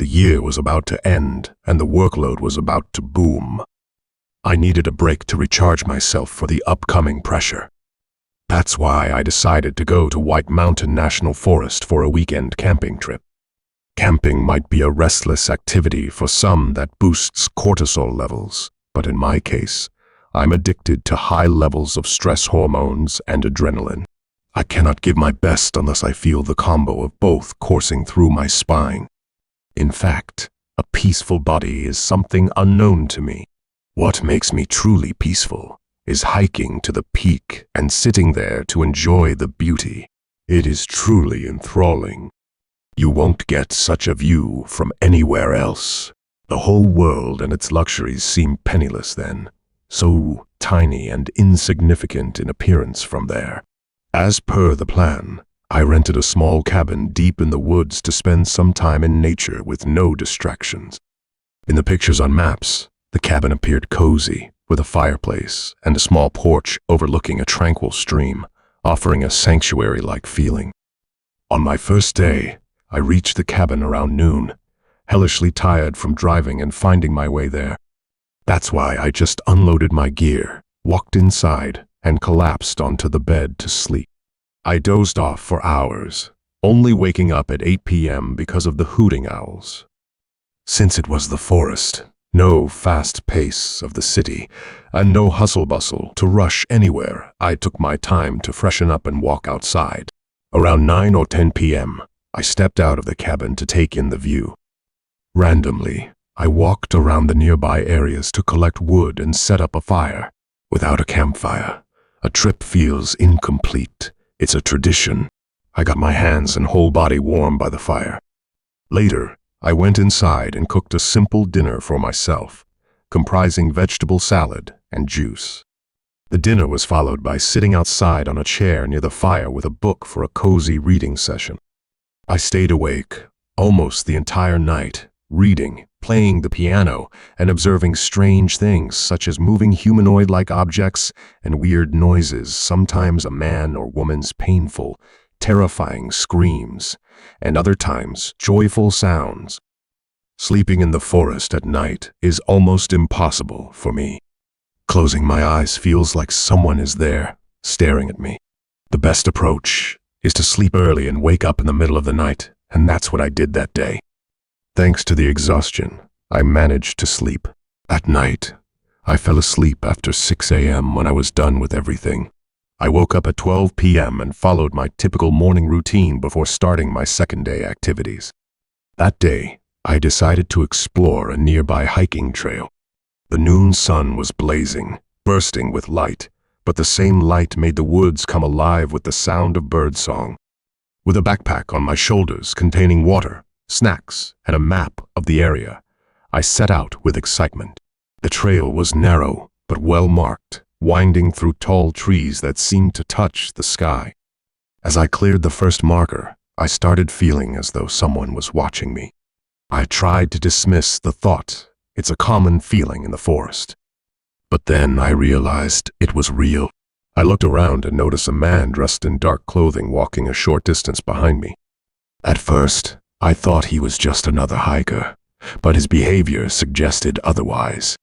The year was about to end, and the workload was about to boom. I needed a break to recharge myself for the upcoming pressure. That's why I decided to go to White Mountain National Forest for a weekend camping trip. Camping might be a restless activity for some that boosts cortisol levels, but in my case, I'm addicted to high levels of stress hormones and adrenaline. I cannot give my best unless I feel the combo of both coursing through my spine. In fact, a peaceful body is something unknown to me. What makes me truly peaceful is hiking to the peak and sitting there to enjoy the beauty. It is truly enthralling. You won't get such a view from anywhere else. The whole world and its luxuries seem penniless then, so tiny and insignificant in appearance from there. As per the plan, I rented a small cabin deep in the woods to spend some time in nature with no distractions. In the pictures on maps, the cabin appeared cozy, with a fireplace and a small porch overlooking a tranquil stream, offering a sanctuary-like feeling. On my first day, I reached the cabin around noon, hellishly tired from driving and finding my way there. That's why I just unloaded my gear, walked inside, and collapsed onto the bed to sleep. I dozed off for hours, only waking up at 8 p.m. because of the hooting owls. Since it was the forest, no fast pace of the city, and no hustle-bustle to rush anywhere, I took my time to freshen up and walk outside. Around 9 or 10 p.m., I stepped out of the cabin to take in the view. Randomly, I walked around the nearby areas to collect wood and set up a fire. Without a campfire, a trip feels incomplete. It's a tradition. I got my hands and whole body warm by the fire. Later, I went inside and cooked a simple dinner for myself, comprising vegetable salad and juice. The dinner was followed by sitting outside on a chair near the fire with a book for a cozy reading session. I stayed awake almost the entire night, reading, playing the piano, and observing strange things such as moving humanoid-like objects and weird noises, sometimes a man or woman's painful, terrifying screams, and other times joyful sounds. Sleeping in the forest at night is almost impossible for me. Closing my eyes feels like someone is there, staring at me. The best approach is to sleep early and wake up in the middle of the night, and that's what I did that day. Thanks to the exhaustion, I managed to sleep. That night, I fell asleep after 6 a.m. when I was done with everything. I woke up at 12 p.m. and followed my typical morning routine before starting my second day activities. That day, I decided to explore a nearby hiking trail. The noon sun was blazing, bursting with light, but the same light made the woods come alive with the sound of birdsong. With a backpack on my shoulders containing water, snacks, and a map of the area, I set out with excitement. The trail was narrow but well marked, winding through tall trees that seemed to touch the sky. As I cleared the first marker, I started feeling as though someone was watching me. I tried to dismiss the thought. It's a common feeling in the forest. But then I realized it was real. I looked around and noticed a man dressed in dark clothing walking a short distance behind me. At first, I thought he was just another hiker, but his behavior suggested otherwise.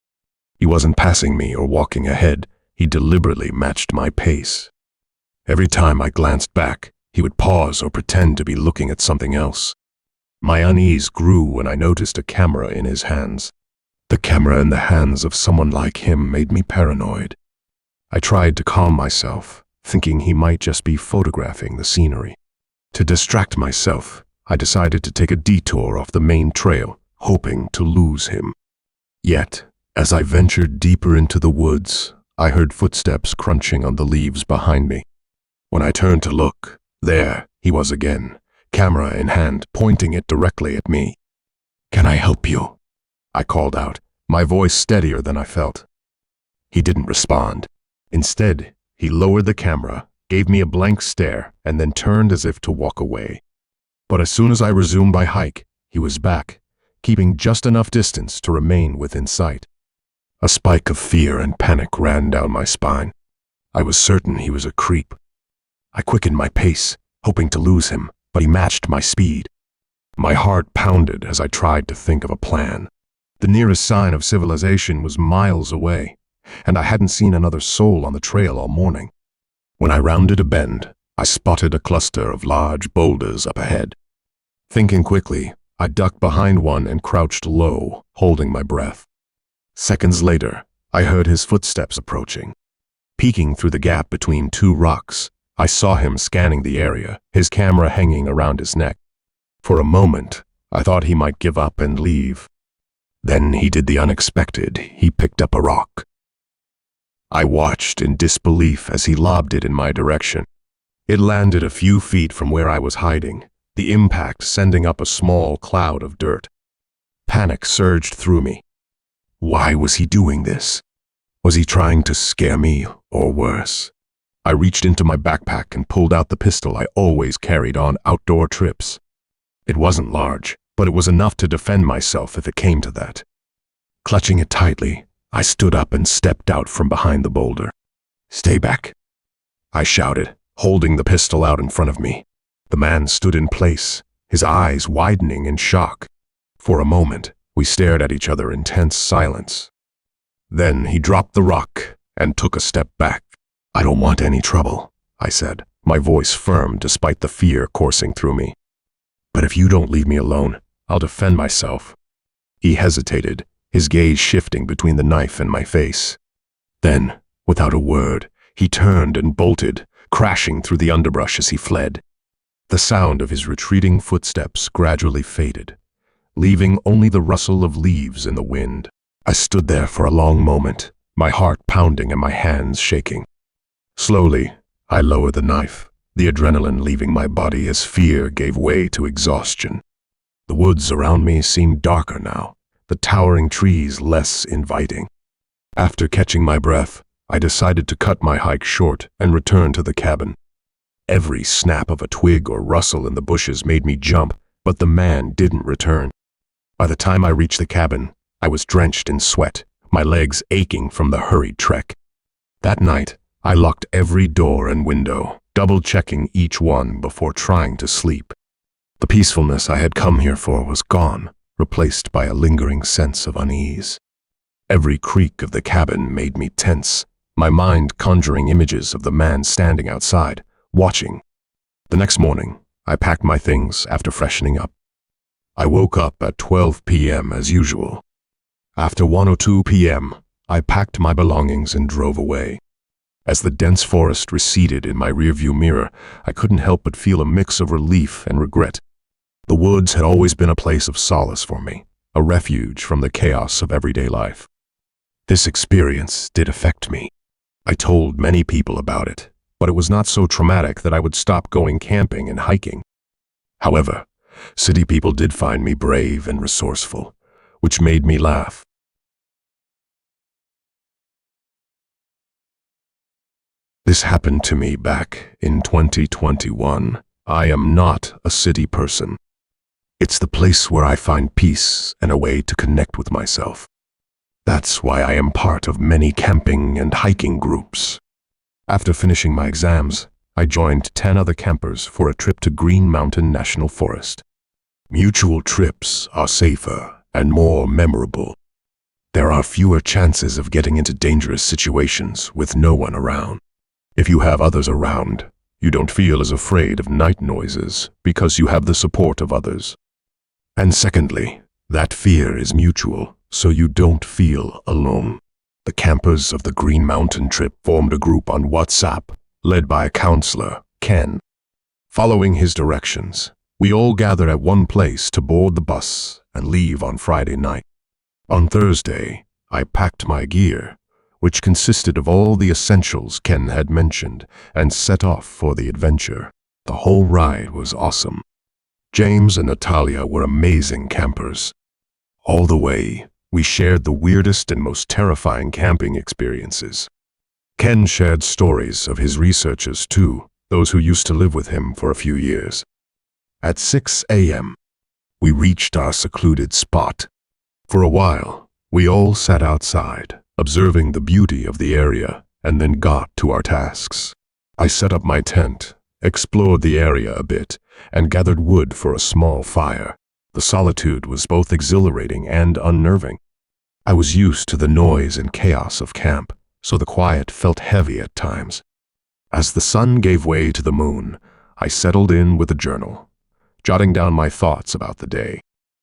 He wasn't passing me or walking ahead. He deliberately matched my pace. Every time I glanced back, he would pause or pretend to be looking at something else. My unease grew when I noticed a camera in his hands. The camera in the hands of someone like him made me paranoid. I tried to calm myself, thinking he might just be photographing the scenery. To distract myself, I decided to take a detour off the main trail, hoping to lose him. Yet, as I ventured deeper into the woods, I heard footsteps crunching on the leaves behind me. When I turned to look, there he was again, camera in hand, pointing it directly at me. "Can I help you?" I called out, my voice steadier than I felt. He didn't respond. Instead, he lowered the camera, gave me a blank stare, and then turned as if to walk away. But as soon as I resumed my hike, he was back, keeping just enough distance to remain within sight. A spike of fear and panic ran down my spine. I was certain he was a creep. I quickened my pace, hoping to lose him, but he matched my speed. My heart pounded as I tried to think of a plan. The nearest sign of civilization was miles away, and I hadn't seen another soul on the trail all morning. When I rounded a bend, I spotted a cluster of large boulders up ahead. Thinking quickly, I ducked behind one and crouched low, holding my breath. Seconds later, I heard his footsteps approaching. Peeking through the gap between two rocks, I saw him scanning the area, his camera hanging around his neck. For a moment, I thought he might give up and leave. Then he did the unexpected. He picked up a rock. I watched in disbelief as he lobbed it in my direction. It landed a few feet from where I was hiding, the impact sending up a small cloud of dirt. Panic surged through me. Why was he doing this? Was he trying to scare me, or worse? I reached into my backpack and pulled out the pistol I always carried on outdoor trips. It wasn't large, but it was enough to defend myself if it came to that. Clutching it tightly, I stood up and stepped out from behind the boulder. "Stay back," I shouted, holding the pistol out in front of me. The man stood in place, his eyes widening in shock. For a moment, we stared at each other in tense silence. Then he dropped the rock and took a step back. "I don't want any trouble," I said, my voice firm despite the fear coursing through me. "But if you don't leave me alone, I'll defend myself." He hesitated, his gaze shifting between the knife and my face. Then, without a word, he turned and bolted, crashing through the underbrush as he fled. The sound of his retreating footsteps gradually faded, leaving only the rustle of leaves in the wind. I stood there for a long moment, my heart pounding and my hands shaking. Slowly, I lowered the knife, the adrenaline leaving my body as fear gave way to exhaustion. The woods around me seemed darker now, the towering trees less inviting. After catching my breath, I decided to cut my hike short and return to the cabin. Every snap of a twig or rustle in the bushes made me jump, but the man didn't return. By the time I reached the cabin, I was drenched in sweat, my legs aching from the hurried trek. That night, I locked every door and window, double-checking each one before trying to sleep. The peacefulness I had come here for was gone, replaced by a lingering sense of unease. Every creak of the cabin made me tense, my mind conjuring images of the man standing outside, watching. The next morning, I packed my things after freshening up. I woke up at 12 p.m. as usual. After 1:02 p.m., I packed my belongings and drove away. As the dense forest receded in my rearview mirror, I couldn't help but feel a mix of relief and regret. The woods had always been a place of solace for me, a refuge from the chaos of everyday life. This experience did affect me. I told many people about it, but it was not so traumatic that I would stop going camping and hiking. However, city people did find me brave and resourceful, which made me laugh. This happened to me back in 2021. I am not a city person. It's the place where I find peace and a way to connect with myself. That's why I am part of many camping and hiking groups. After finishing my exams, I joined 10 other campers for a trip to Green Mountain National Forest. Mutual trips are safer and more memorable. There are fewer chances of getting into dangerous situations with no one around. If you have others around, you don't feel as afraid of night noises because you have the support of others. And secondly, that fear is mutual, so you don't feel alone. The campers of the Green Mountain trip formed a group on WhatsApp, led by a counselor, Ken. Following his directions, we all gathered at one place to board the bus and leave on Friday night. On Thursday, I packed my gear, which consisted of all the essentials Ken had mentioned, and set off for the adventure. The whole ride was awesome. James and Natalia were amazing campers. All the way, we shared the weirdest and most terrifying camping experiences. Ken shared stories of his researchers too, those who used to live with him for a few years. At 6 a.m., we reached our secluded spot. For a while, we all sat outside, observing the beauty of the area, and then got to our tasks. I set up my tent, explored the area a bit, and gathered wood for a small fire. The solitude was both exhilarating and unnerving. I was used to the noise and chaos of camp, so the quiet felt heavy at times. As the sun gave way to the moon, I settled in with a journal, jotting down my thoughts about the day.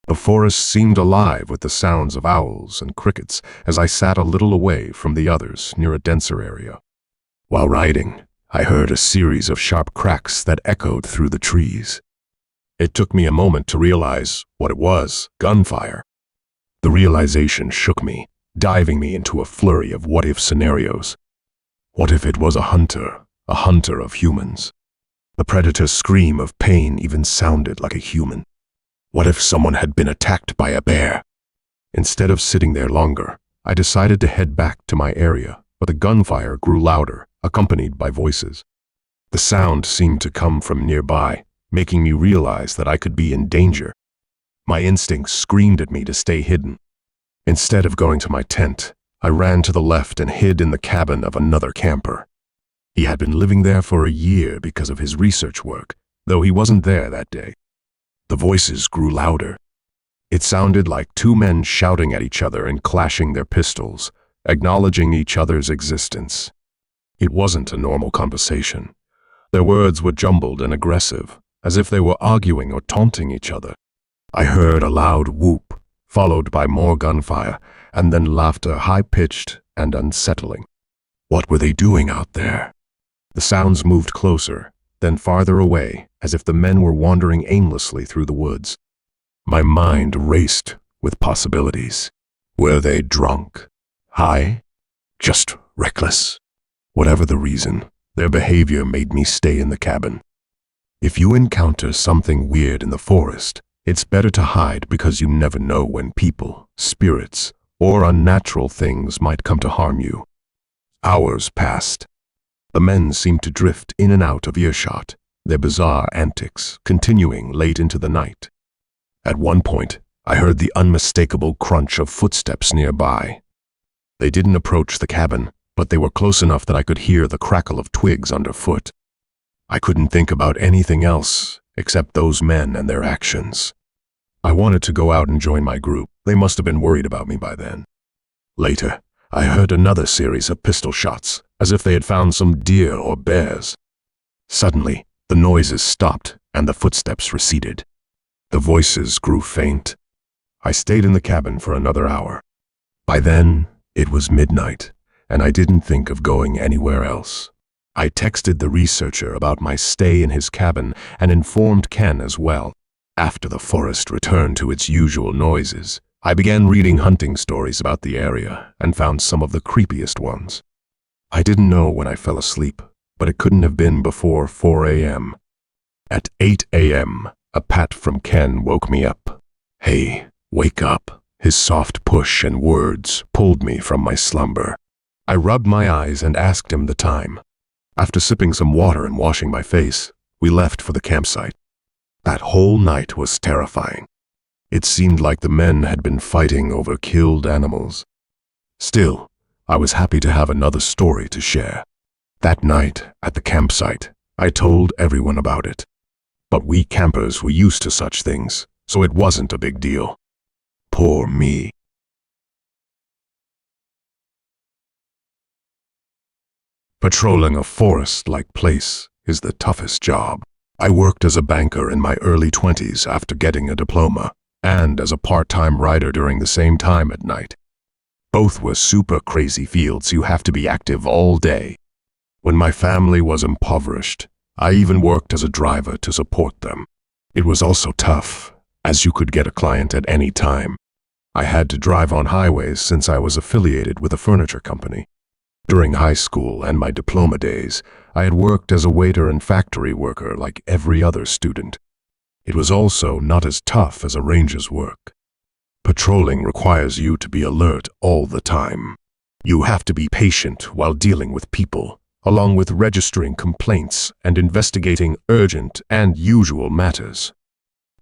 The forest seemed alive with the sounds of owls and crickets as I sat a little away from the others near a denser area. While writing, I heard a series of sharp cracks that echoed through the trees. It took me a moment to realize what it was: gunfire. The realization shook me, diving me into a flurry of what-if scenarios. What if it was a hunter of humans? The predator's scream of pain even sounded like a human. What if someone had been attacked by a bear? Instead of sitting there longer, I decided to head back to my area, but the gunfire grew louder, accompanied by voices. The sound seemed to come from nearby, making me realize that I could be in danger. My instincts screamed at me to stay hidden. Instead of going to my tent, I ran to the left and hid in the cabin of another camper. He had been living there for a year because of his research work, though he wasn't there that day. The voices grew louder. It sounded like two men shouting at each other and clashing their pistols, acknowledging each other's existence. It wasn't a normal conversation. Their words were jumbled and aggressive, as if they were arguing or taunting each other. I heard a loud whoop, followed by more gunfire, and then laughter high-pitched and unsettling. What were they doing out there? The sounds moved closer, then farther away, as if the men were wandering aimlessly through the woods. My mind raced with possibilities. Were they drunk? High? Just reckless? Whatever the reason, their behavior made me stay in the cabin. If you encounter something weird in the forest, it's better to hide because you never know when people, spirits, or unnatural things might come to harm you. Hours passed. The men seemed to drift in and out of earshot, their bizarre antics continuing late into the night. At one point, I heard the unmistakable crunch of footsteps nearby. They didn't approach the cabin, but they were close enough that I could hear the crackle of twigs underfoot. I couldn't think about anything else except those men and their actions. I wanted to go out and join my group. They must have been worried about me by then. Later, I heard another series of pistol shots, as if they had found some deer or bears. Suddenly, the noises stopped and the footsteps receded. The voices grew faint. I stayed in the cabin for another hour. By then, it was midnight, and I didn't think of going anywhere else. I texted the researcher about my stay in his cabin and informed Ken as well. After the forest returned to its usual noises, I began reading hunting stories about the area and found some of the creepiest ones. I didn't know when I fell asleep, but it couldn't have been before 4 a.m. At 8 a.m., a pat from Ken woke me up. "Hey, wake up." His soft push and words pulled me from my slumber. I rubbed my eyes and asked him the time. After sipping some water and washing my face, we left for the campsite. That whole night was terrifying. It seemed like the men had been fighting over killed animals. Still, I was happy to have another story to share. That night, at the campsite, I told everyone about it. But we campers were used to such things, so it wasn't a big deal. Poor me. Patrolling a forest-like place is the toughest job. I worked as a banker in my early 20s after getting a diploma, and as a part-time writer during the same time at night. Both were super crazy fields you have to be active all day. When my family was impoverished, I even worked as a driver to support them. It was also tough, as you could get a client at any time. I had to drive on highways since I was affiliated with a furniture company. During high school and my diploma days, I had worked as a waiter and factory worker like every other student. It was also not as tough as a ranger's work. Patrolling requires you to be alert all the time. You have to be patient while dealing with people, along with registering complaints and investigating urgent and usual matters.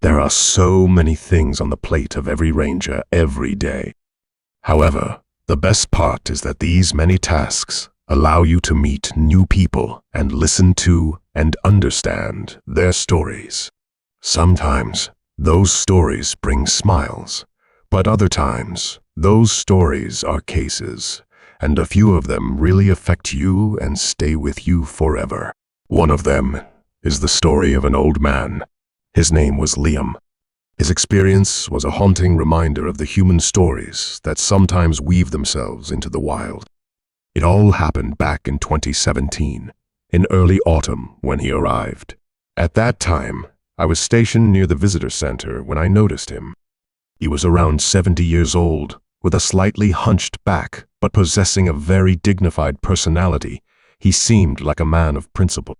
There are so many things on the plate of every ranger every day. However, the best part is that these many tasks allow you to meet new people and listen to and understand their stories. Sometimes, Those stories bring smiles, but other times, those stories are cases, and a few of them really affect you and stay with you forever. One of them is the story of an old man. His name was Liam. His experience was a haunting reminder of the human stories that sometimes weave themselves into the wild. It all happened back in 2017, in early autumn when he arrived. At that time, I was stationed near the visitor center when I noticed him. He was around 70 years old, with a slightly hunched back, but possessing a very dignified personality. He seemed like a man of principle.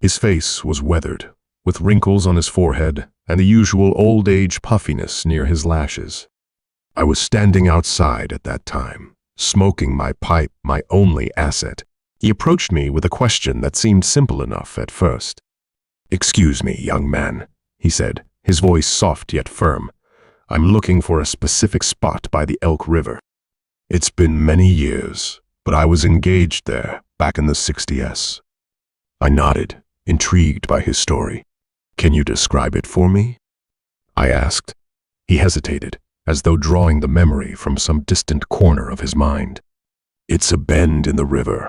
His face was weathered, with wrinkles on his forehead and the usual old-age puffiness near his lashes. I was standing outside at that time, smoking my pipe, my only asset. He approached me with a question that seemed simple enough at first. "Excuse me, young man," he said, his voice soft yet firm. "I'm looking for a specific spot by the Elk River. It's been many years, but I was engaged there back in the 60s. I nodded, intrigued by his story. "Can you describe it for me?" I asked. He hesitated, as though drawing the memory from some distant corner of his mind. "It's a bend in the river.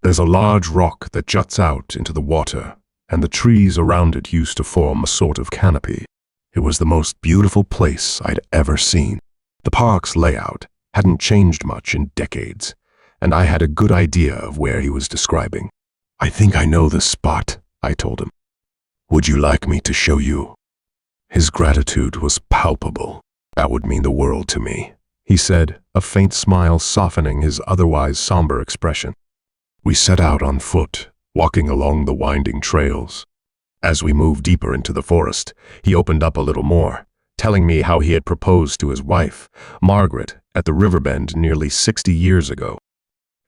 There's a large rock that juts out into the water, and the trees around it used to form a sort of canopy. It was the most beautiful place I'd ever seen. The park's layout hadn't changed much in decades, and I had a good idea of where he was describing. "I think I know the spot," I told him. "Would you like me to show you?" His gratitude was palpable. "That would mean the world to me," he said, a faint smile softening his otherwise somber expression. We set out on foot, walking along the winding trails. As we moved deeper into the forest, he opened up a little more, telling me how he had proposed to his wife, Margaret, at the riverbend nearly 60 years ago.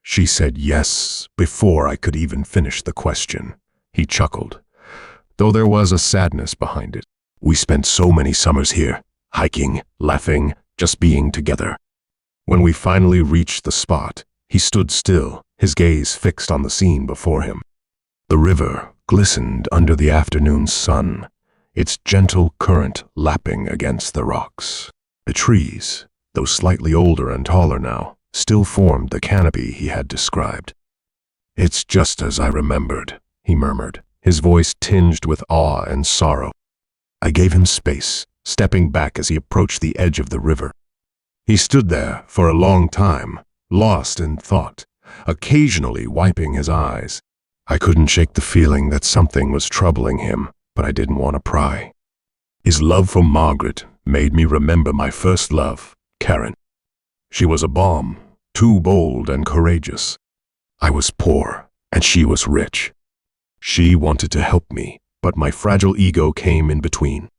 She said yes before I could even finish the question. He chuckled, though there was a sadness behind it. "We spent so many summers here, hiking, laughing, just being together." When we finally reached the spot, he stood still, his gaze fixed on the scene before him. The river glistened under the afternoon sun, its gentle current lapping against the rocks. The trees, though slightly older and taller now, still formed the canopy he had described. "It's just as I remembered," he murmured, his voice tinged with awe and sorrow. I gave him space, stepping back as he approached the edge of the river. He stood there for a long time, lost in thought, occasionally wiping his eyes. I couldn't shake the feeling that something was troubling him, but I didn't want to pry. His love for Margaret made me remember my first love, Karen. She was a bomb, too bold and courageous. I was poor, and she was rich. She wanted to help me, but my fragile ego came in between.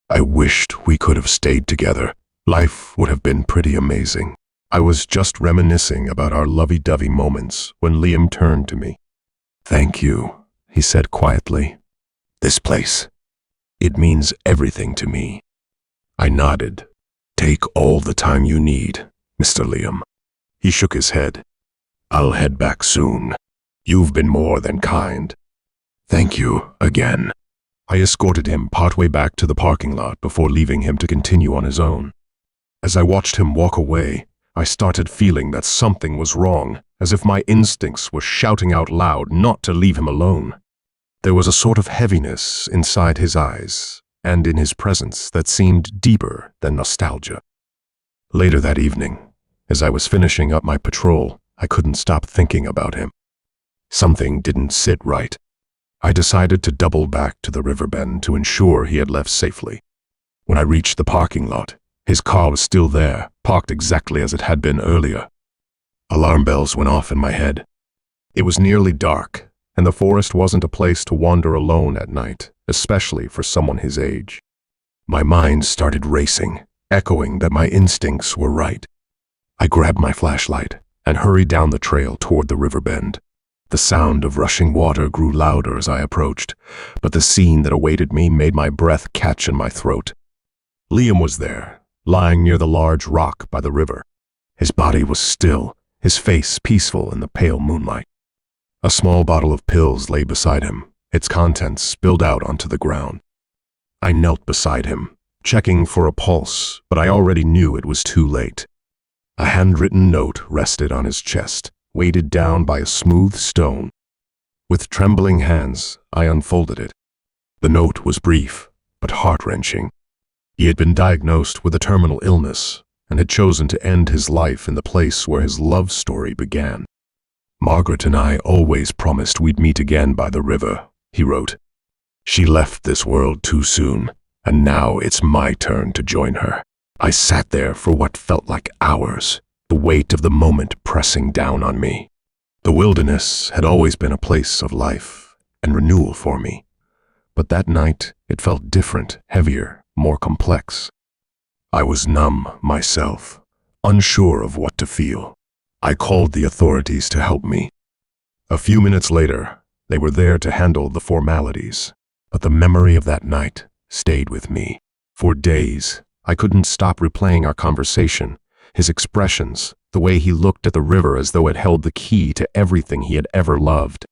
I wished we could have stayed together. Life would have been pretty amazing. I was just reminiscing about our lovey-dovey moments when Liam turned to me. "Thank you," he said quietly. "This place, it means everything to me." I nodded. "Take all the time you need, Mr. Liam." He shook his head. "I'll head back soon. You've been more than kind." "Thank you again." I escorted him partway back to the parking lot before leaving him to continue on his own. As I watched him walk away, I started feeling that something was wrong, as if my instincts were shouting out loud not to leave him alone. There was a sort of heaviness inside his eyes and in his presence that seemed deeper than nostalgia. Later that evening, as I was finishing up my patrol, I couldn't stop thinking about him. Something didn't sit right. I decided to double back to the riverbend to ensure he had left safely. When I reached the parking lot, his car was still there, parked exactly as it had been earlier. Alarm bells went off in my head. It was nearly dark, and the forest wasn't a place to wander alone at night, especially for someone his age. My mind started racing, echoing that my instincts were right. I grabbed my flashlight and hurried down the trail toward the riverbend. The sound of rushing water grew louder as I approached, but the scene that awaited me made my breath catch in my throat. Liam was there, lying near the large rock by the river. His body was still, his face peaceful in the pale moonlight. A small bottle of pills lay beside him, its contents spilled out onto the ground. I knelt beside him, checking for a pulse, but I already knew it was too late. A handwritten note rested on his chest, weighted down by a smooth stone. With trembling hands, I unfolded it. The note was brief, but heart-wrenching. He had been diagnosed with a terminal illness and had chosen to end his life in the place where his love story began. "Margaret and I always promised we'd meet again by the river," he wrote. "She left this world too soon, and now it's my turn to join her." I sat there for what felt like hours, the weight of the moment pressing down on me. The wilderness had always been a place of life and renewal for me, but that night it felt different, heavier, more complex. I was numb myself, unsure of what to feel. I called the authorities to help me. A few minutes later, they were there to handle the formalities, but the memory of that night stayed with me. For days, I couldn't stop replaying our conversation, his expressions, the way he looked at the river as though it held the key to everything he had ever loved.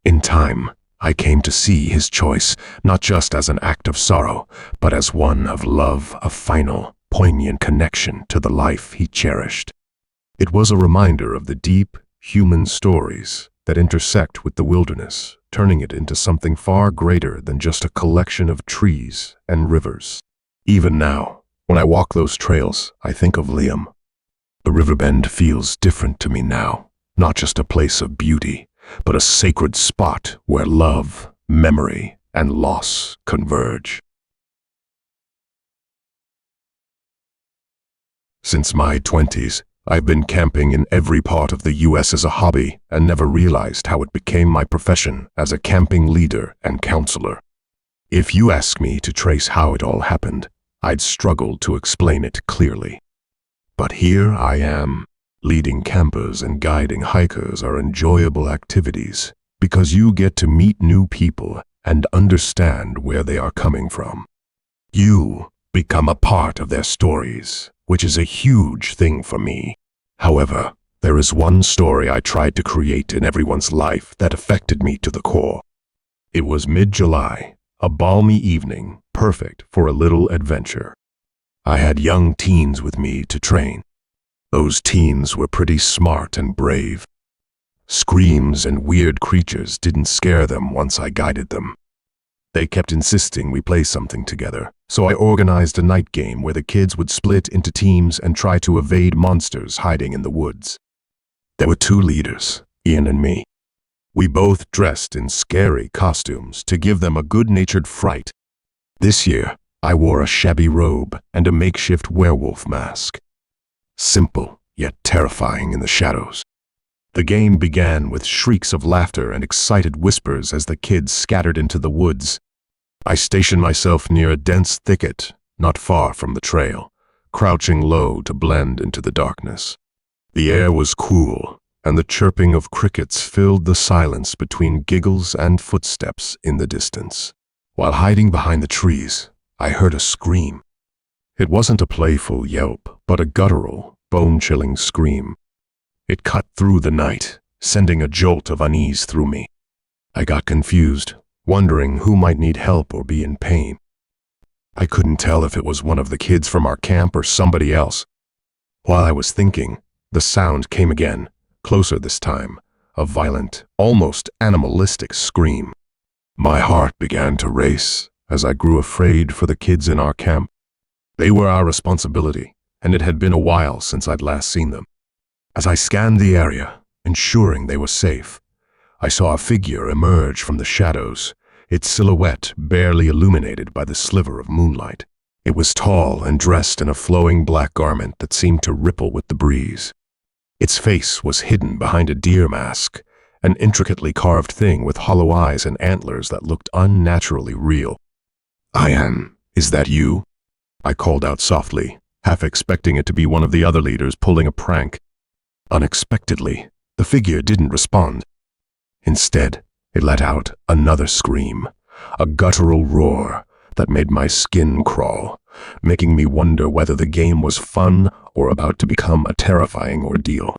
In time, I came to see his choice not just as an act of sorrow, but as one of love, a final, poignant connection to the life he cherished. It was a reminder of the deep, human stories that intersect with the wilderness, turning it into something far greater than just a collection of trees and rivers. Even now, when I walk those trails, I think of Liam. The riverbend feels different to me now, not just a place of beauty, but a sacred spot where love, memory, and loss converge. Since my 20s, I've been camping in every part of the U.S. as a hobby and never realized how it became my profession as a camping leader and counselor. If you ask me to trace how it all happened, I'd struggle to explain it clearly. But here I am. Leading campers and guiding hikers are enjoyable activities because you get to meet new people and understand where they are coming from. You become a part of their stories, which is a huge thing for me. However, there is one story I tried to create in everyone's life that affected me to the core. It was mid-July, a balmy evening, perfect for a little adventure. I had young teens with me to train. Those teens were pretty smart and brave. Screams and weird creatures didn't scare them once I guided them. They kept insisting we play something together, so I organized a night game where the kids would split into teams and try to evade monsters hiding in the woods. There were two leaders, Ian and me. We both dressed in scary costumes to give them a good-natured fright. This year, I wore a shabby robe and a makeshift werewolf mask. Simple, yet terrifying in the shadows. The game began with shrieks of laughter and excited whispers as the kids scattered into the woods. I stationed myself near a dense thicket, not far from the trail, crouching low to blend into the darkness. The air was cool, and the chirping of crickets filled the silence between giggles and footsteps in the distance. While hiding behind the trees, I heard a scream. It wasn't a playful yelp, but a guttural, bone-chilling scream. It cut through the night, sending a jolt of unease through me. I got confused, wondering who might need help or be in pain. I couldn't tell if it was one of the kids from our camp or somebody else. While I was thinking, the sound came again, closer this time, a violent, almost animalistic scream. My heart began to race as I grew afraid for the kids in our camp. They were our responsibility, and it had been a while since I'd last seen them. As I scanned the area, ensuring they were safe, I saw a figure emerge from the shadows, its silhouette barely illuminated by the sliver of moonlight. It was tall and dressed in a flowing black garment that seemed to ripple with the breeze. Its face was hidden behind a deer mask, an intricately carved thing with hollow eyes and antlers that looked unnaturally real. "Ian, is that you?" I called out softly, half expecting it to be one of the other leaders pulling a prank. Unexpectedly, the figure didn't respond. Instead, it let out another scream, a guttural roar that made my skin crawl, making me wonder whether the game was fun or about to become a terrifying ordeal.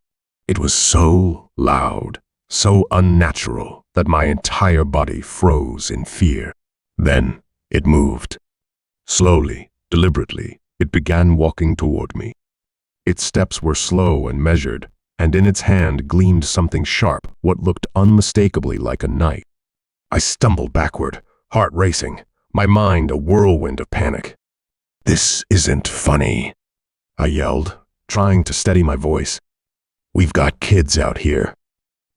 It was so loud, so unnatural, that my entire body froze in fear. Then it moved. Slowly, Deliberately, it began walking toward me. Its steps were slow and measured, and in its hand gleamed something sharp, what looked unmistakably like a knife. I stumbled backward, heart racing, my mind a whirlwind of panic. "This isn't funny," I yelled, trying to steady my voice. "We've got kids out here."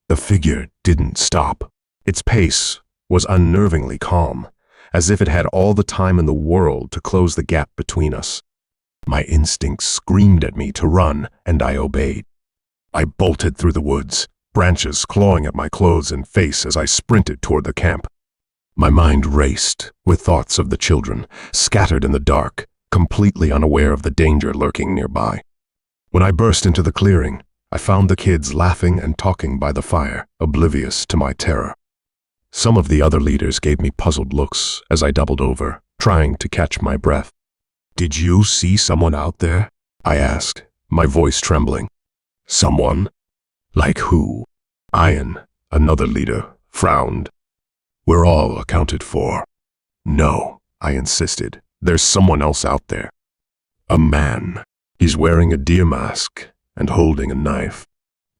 The figure didn't stop. Its pace was unnervingly calm, as if it had all the time in the world to close the gap between us. My instincts screamed at me to run, and I obeyed. I bolted through the woods, branches clawing at my clothes and face as I sprinted toward the camp. My mind raced with thoughts of the children, scattered in the dark, completely unaware of the danger lurking nearby. When I burst into the clearing, I found the kids laughing and talking by the fire, oblivious to my terror. Some of the other leaders gave me puzzled looks as I doubled over, trying to catch my breath. "Did you see someone out there?" I asked, my voice trembling. "Someone? Like who?" Ian, another leader, frowned. "We're all accounted for." "No," I insisted. "There's someone else out there." "A man. He's wearing a deer mask and holding a knife."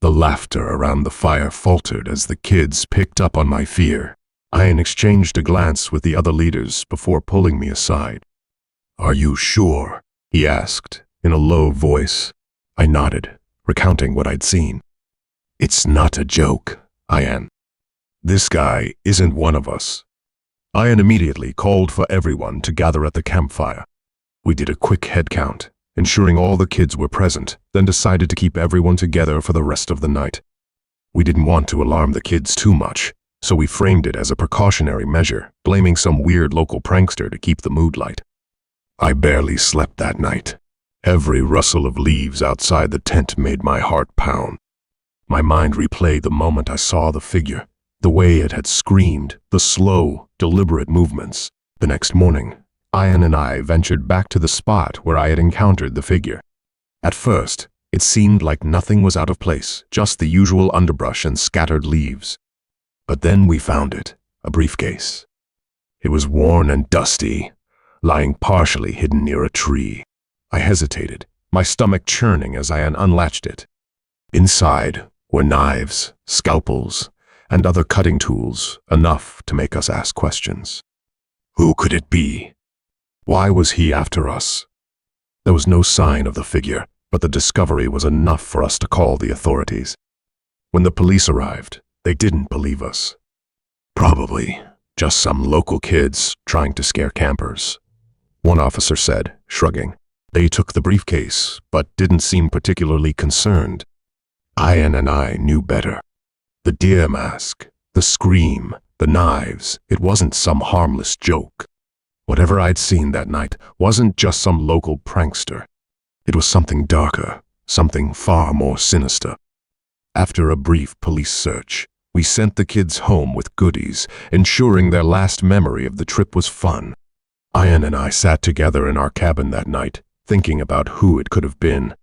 The laughter around the fire faltered as the kids picked up on my fear. Ian exchanged a glance with the other leaders before pulling me aside. "Are you sure?" he asked, in a low voice. I nodded, recounting what I'd seen. "It's not a joke, Ian. This guy isn't one of us." Ian immediately called for everyone to gather at the campfire. We did a quick head count, ensuring all the kids were present, then decided to keep everyone together for the rest of the night. We didn't want to alarm the kids too much, so we framed it as a precautionary measure, blaming some weird local prankster to keep the mood light. I barely slept that night. Every rustle of leaves outside the tent made my heart pound. My mind replayed the moment I saw the figure, the way it had screamed, the slow, deliberate movements. The next morning, Ian and I ventured back to the spot where I had encountered the figure. At first, it seemed like nothing was out of place, just the usual underbrush and scattered leaves. But then we found it, a briefcase. It was worn and dusty, lying partially hidden near a tree. I hesitated, my stomach churning as I unlatched it. Inside were knives, scalpels, and other cutting tools, enough to make us ask questions. Who could it be? Why was he after us? There was no sign of the figure, but the discovery was enough for us to call the authorities. When the police arrived, they didn't believe us. "Probably just some local kids trying to scare campers," one officer said, shrugging. "They took the briefcase, but didn't seem particularly concerned." Ian and I knew better. The deer mask, the scream, the knives, it wasn't some harmless joke. Whatever I'd seen that night wasn't just some local prankster. It was something darker, something far more sinister. After a brief police search, we sent the kids home with goodies, ensuring their last memory of the trip was fun. Ian and I sat together in our cabin that night, thinking about who it could have been.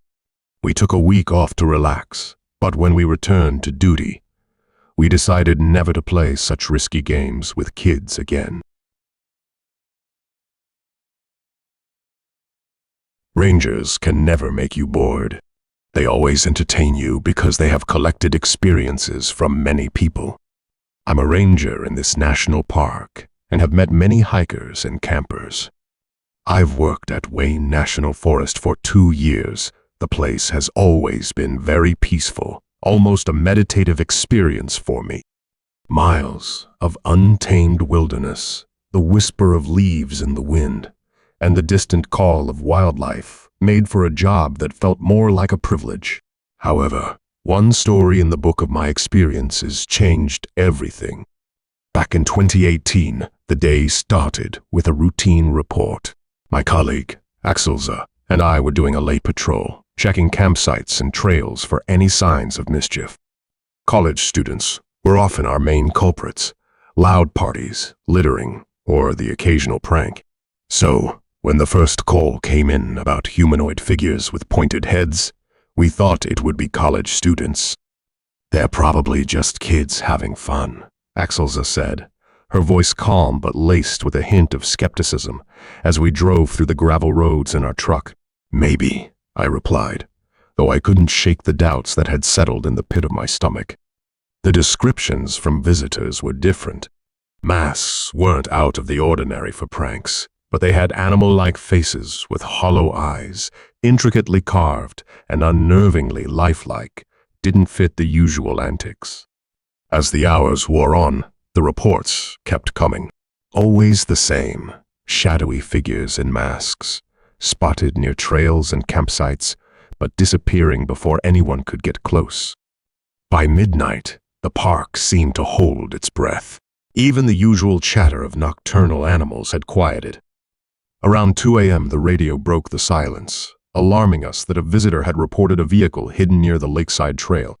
We took a week off to relax, but when we returned to duty, we decided never to play such risky games with kids again. Rangers can never make you bored. They always entertain you because they have collected experiences from many people. I'm a ranger in this national park and have met many hikers and campers. I've worked at Wayne National Forest for 2 years. The place has always been very peaceful, almost a meditative experience for me. Miles of untamed wilderness, the whisper of leaves in the wind, and the distant call of wildlife made for a job that felt more like a privilege. However, one story in the book of my experiences changed everything. Back in 2018, the day started with a routine report. My colleague, Axelza, and I were doing a late patrol, checking campsites and trails for any signs of mischief. College students were often our main culprits: loud parties, littering, or the occasional prank. So, when the first call came in about humanoid figures with pointed heads, we thought it would be college students. "They're probably just kids having fun," Axelza said, her voice calm but laced with a hint of skepticism as we drove through the gravel roads in our truck. "Maybe," I replied, though I couldn't shake the doubts that had settled in the pit of my stomach. The descriptions from visitors were different. Masks weren't out of the ordinary for pranks, but they had animal-like faces with hollow eyes, intricately carved and unnervingly lifelike, didn't fit the usual antics. As the hours wore on, the reports kept coming. Always the same, shadowy figures in masks, spotted near trails and campsites, but disappearing before anyone could get close. By midnight, the park seemed to hold its breath. Even the usual chatter of nocturnal animals had quieted. Around 2 a.m., the radio broke the silence, alarming us that a visitor had reported a vehicle hidden near the lakeside trail.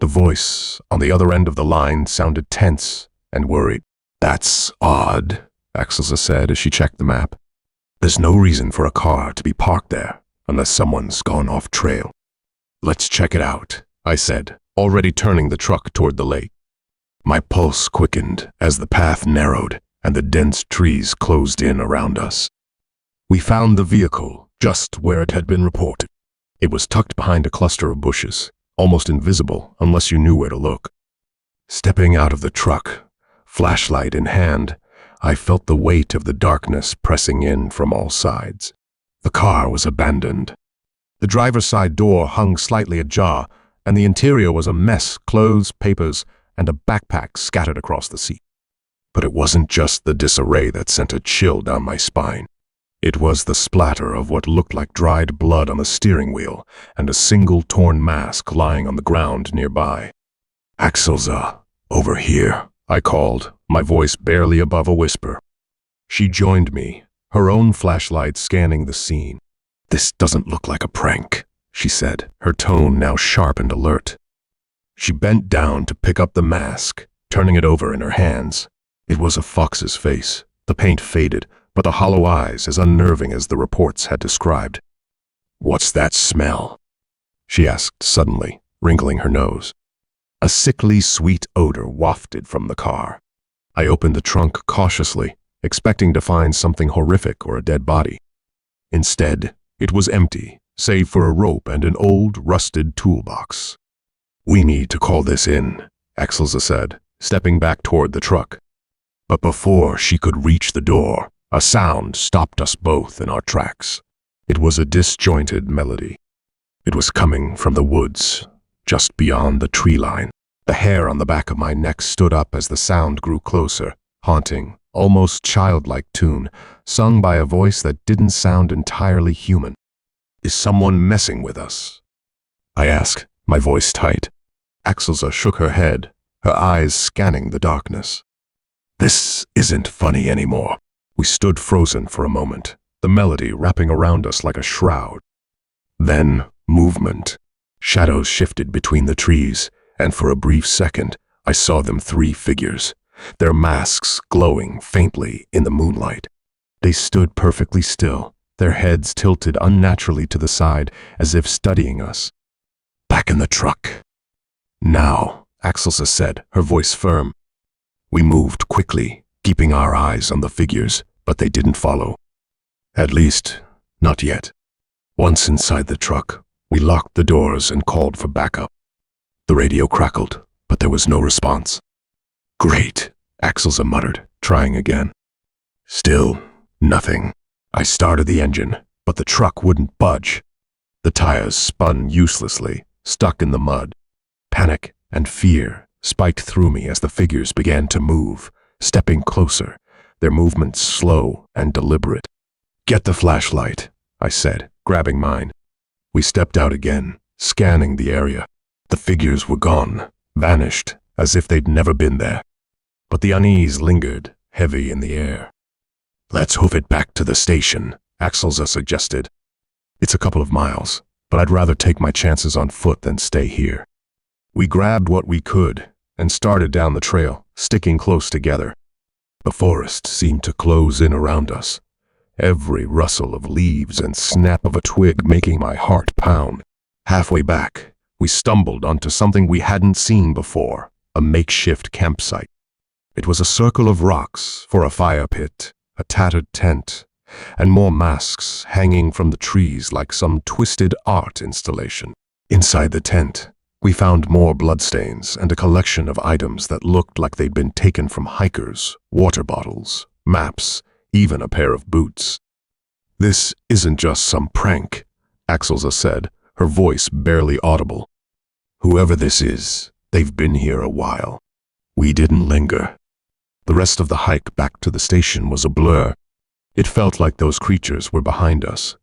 The voice on the other end of the line sounded tense and worried. "That's odd," Axelza said as she checked the map. "There's no reason for a car to be parked there unless someone's gone off trail." "Let's check it out," I said, already turning the truck toward the lake. My pulse quickened as the path narrowed and the dense trees closed in around us. We found the vehicle just where it had been reported. It was tucked behind a cluster of bushes, almost invisible unless you knew where to look. Stepping out of the truck, flashlight in hand, I felt the weight of the darkness pressing in from all sides. The car was abandoned. The driver's side door hung slightly ajar, and the interior was a mess, clothes, papers, and a backpack scattered across the seat. But it wasn't just the disarray that sent a chill down my spine. It was the splatter of what looked like dried blood on the steering wheel and a single torn mask lying on the ground nearby. "Axelza, over here," I called, my voice barely above a whisper. She joined me, her own flashlight scanning the scene. "This doesn't look like a prank," she said, her tone now sharp and alert. She bent down to pick up the mask, turning it over in her hands. It was a fox's face, the paint faded, but the hollow eyes as unnerving as the reports had described. "What's that smell?" she asked suddenly, wrinkling her nose. A sickly sweet odor wafted from the car. I opened the trunk cautiously, expecting to find something horrific or a dead body. Instead, it was empty, save for a rope and an old, rusted toolbox. "We need to call this in," Axelza said, stepping back toward the truck. But before she could reach the door, a sound stopped us both in our tracks. It was a disjointed melody. It was coming from the woods, just beyond the tree line. The hair on the back of my neck stood up as the sound grew closer, haunting, almost childlike tune, sung by a voice that didn't sound entirely human. "Is someone messing with us?" I asked, my voice tight. Axelza shook her head, her eyes scanning the darkness. "This isn't funny anymore." We stood frozen for a moment, the melody wrapping around us like a shroud. Then, movement. Shadows shifted between the trees, and for a brief second, I saw them 3 figures, their masks glowing faintly in the moonlight. They stood perfectly still, their heads tilted unnaturally to the side as if studying us. "Back in the truck." "Now," Axelza said, her voice firm. We moved quickly, keeping our eyes on the figures, but they didn't follow. At least, not yet. Once inside the truck, we locked the doors and called for backup. The radio crackled, but there was no response. "Great," Axelza muttered, trying again. Still, nothing. I started the engine, but the truck wouldn't budge. The tires spun uselessly, stuck in the mud. Panic and fear spiked through me as the figures began to move, stepping closer, their movements slow and deliberate. "Get the flashlight," I said, grabbing mine. We stepped out again, scanning the area. The figures were gone, vanished, as if they'd never been there. But the unease lingered, heavy in the air. "Let's hoof it back to the station," Axelza suggested. "It's a couple of miles, but I'd rather take my chances on foot than stay here." We grabbed what we could and started down the trail, sticking close together. The forest seemed to close in around us, every rustle of leaves and snap of a twig making my heart pound. Halfway back, we stumbled onto something we hadn't seen before, a makeshift campsite. It was a circle of rocks for a fire pit, a tattered tent, and more masks hanging from the trees like some twisted art installation. Inside the tent, we found more bloodstains and a collection of items that looked like they'd been taken from hikers, water bottles, maps, even a pair of boots. "This isn't just some prank," Axelza said, her voice barely audible. "Whoever this is, they've been here a while." We didn't linger. The rest of the hike back to the station was a blur. It felt like those creatures were behind us,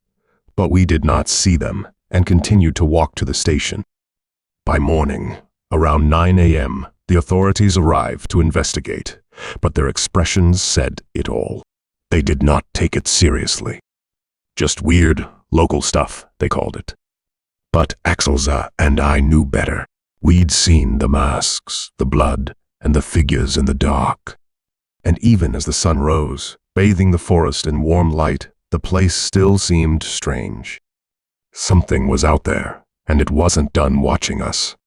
but we did not see them and continued to walk to the station. By morning, around 9 a.m., the authorities arrived to investigate, but their expressions said it all. They did not take it seriously. Just weird, local stuff, they called it. But Axelza and I knew better. We'd seen the masks, the blood, and the figures in the dark. And even as the sun rose, bathing the forest in warm light, the place still seemed strange. Something was out there, and it wasn't done watching us.